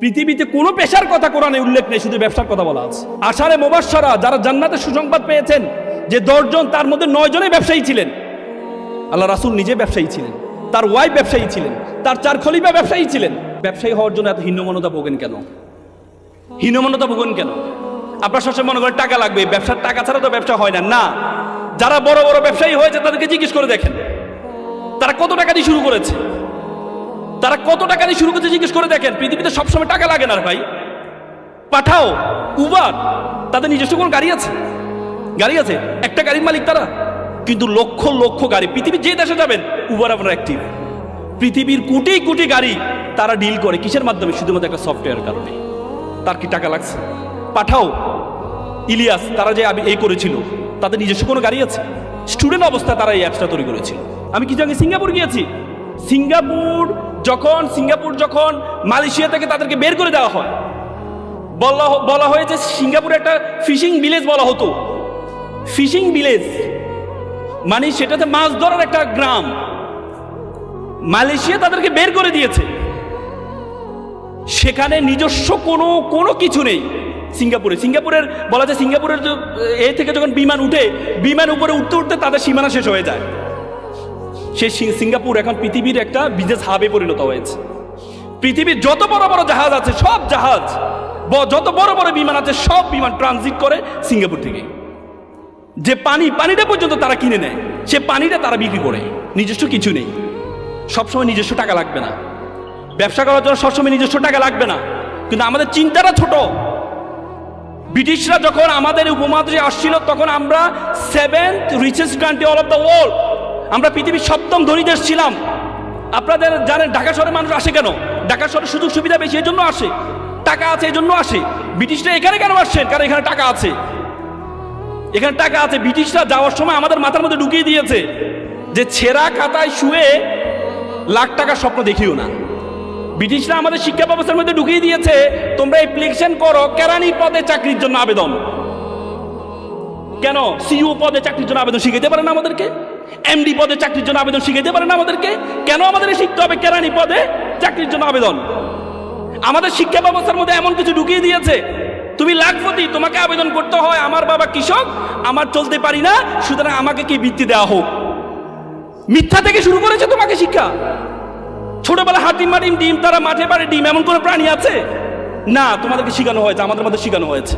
পৃথিবীতে কোনো পেশার কথা কোরআনে উল্লেখ নেই, শুধু ব্যবসার কথা বলা আছে। আশারে মুবাশশারা যারা জান্নাতে সুসংবাদ পেয়েছেন যে 10 জন, তার মধ্যে 9 জনই ব্যবসায়ী ছিলেন। আল্লাহ রাসূল নিজে ব্যবসায়ী ছিলেন, তার ওয়াইফ ব্যবসায়ী ছিলেন, তার 4 খলিফা ব্যবসায়ী ছিলেন। ব্যবসায়ী হওয়ার জন্য এত হীনমন্যতা ভোগেন কেন? হীনমন্যতা ভোগেন কেন? আপনার সবসময় মনে করেন টাকা লাগবে, ব্যবসার টাকা ছাড়া তো ব্যবসা হয় না। না, যারা বড় বড় ব্যবসায়ী হয়েছে তাদেরকে জিজ্ঞেস করে দেখেন তারা কত টাকা দিয়ে শুরু করেছে। তারা কত টাকা দিয়ে শুরু করতে জিজ্ঞেস করে দেখেন। পৃথিবীতে সবসময় টাকা লাগে না ভাই। পাঠাও, উবার, তাদের নিজস্ব কোনো গাড়ি আছে? গাড়ি আছে, একটা গাড়ির মালিক তারা, কিন্তু লক্ষ লক্ষ গাড়ি। পৃথিবীর যে দেশে যাবেন উবার আপনার অ্যাক্টিভ। পৃথিবীর কোটি কোটি গাড়ি তারা ডিল করে কিসের মাধ্যমে? শুধুমাত্র একটা সফটওয়্যার কারণে। তার কি টাকা লাগছে? পাঠাও, ইলিয়াস, তারা যে এই করেছিল, তাদের নিজস্ব কোনো গাড়ি আছে? স্টুডেন্ট অবস্থায় তারা এই অ্যাপসটা তৈরি করেছিল। আমি কিছু আগে সিঙ্গাপুর গিয়েছি। সিঙ্গাপুর যখন মালয়েশিয়া থেকে তাদেরকে বের করে দেওয়া হয়, বলা হয়েছে সিঙ্গাপুরে একটা ফিশিং ভিলেজ বলা হতো। ফিশিং ভিলেজ মানে সেটাতে মাছ ধরার একটা গ্রাম। মালয়েশিয়া তাদেরকে বের করে দিয়েছে, সেখানে নিজস্ব কোনো কিছু নেই। সিঙ্গাপুরের বলা যায়, সিঙ্গাপুরের এ থেকে যখন বিমান উঠে, বিমান উপরে উঠতে উঠতে তাদের সীমানা শেষ হয়ে যায়। সেই সিঙ্গাপুর এখন পৃথিবীর একটা বিজনেস হাবে পরিণত হয়েছে। পৃথিবীর যত বড় বড় জাহাজ আছে, সব জাহাজ, যত বড় বড় বিমান আছে, সব বিমান ট্রানজিট করে সিঙ্গাপুর থেকে। যে পানিটা পর্যন্ত তারা কিনে নেয়, সে পানিটা তারা বিক্রি করে। নিজস্ব কিছু নেই। সবসময় নিজস্ব টাকা লাগবে না, ব্যবসা করার জন্য সবসময় নিজস্ব টাকা লাগবে না, কিন্তু আমাদের চিন্তাটা ছোট। ব্রিটিশরা যখন আমাদের উপমহাদেশে আসছিল, তখন আমরা 7th richest country all of the world, আমরা পৃথিবীর 7ম ধনী দেশ ছিলাম। আপনাদের জানেন ঢাকা শহরে মানুষ আসে কেন? ঢাকা শহরে সুযোগ সুবিধা বেশি, এই জন্য আসে। টাকা আছে এই জন্য আসে। ব্রিটিশরা এখানে কেন আসছেন? কারণ এখানে টাকা আছে। এখানে টাকা আছে। ব্রিটিশরা যাওয়ার সময় আমাদের মাথার মধ্যে ঢুকিয়ে দিয়েছে যে ছেঁড়া খাতায় শুয়ে লাখ টাকার স্বপ্ন দেখিও না। ব্রিটিশরা আমাদের শিক্ষা ব্যবস্থার মধ্যে ঢুকিয়ে দিয়েছে, তোমরা অ্যাপ্লিকেশন করো কেরানি পদে চাকরির জন্য আবেদন। কেন? সিইও পদে চাকরির জন্য আবেদন শিখাইতে পারে না আমাদেরকে? এমডি পদে চাকরির জন্য আবেদন শিখাইতে পারে না আমাদেরকে? কেন আমাদের শিখতে হবে কেরানি পদে চাকরির জন্য আবেদন? আমাদের শিক্ষা ব্যবস্থার মধ্যে এমন কিছু ঢুকিয়ে দিয়েছে, তুমি লাখপতি, তোমাকে আবেদন করতে হয়। আমার বাবা কৃষক, আমার চলতে পারি না, সুতরাং আমাকে কি বৃত্তি দেওয়া হোক। মিথ্যা থেকে শুরু করেছে তোমাকে শিক্ষা। ছোটবেলা হাতিম ডিম, তারা মাঠে পারে ডিম, এমন কোনো প্রাণী আছে? না, তোমাদেরকে শেখানো হয়েছে, আমাদের মধ্যে শেখানো হয়েছে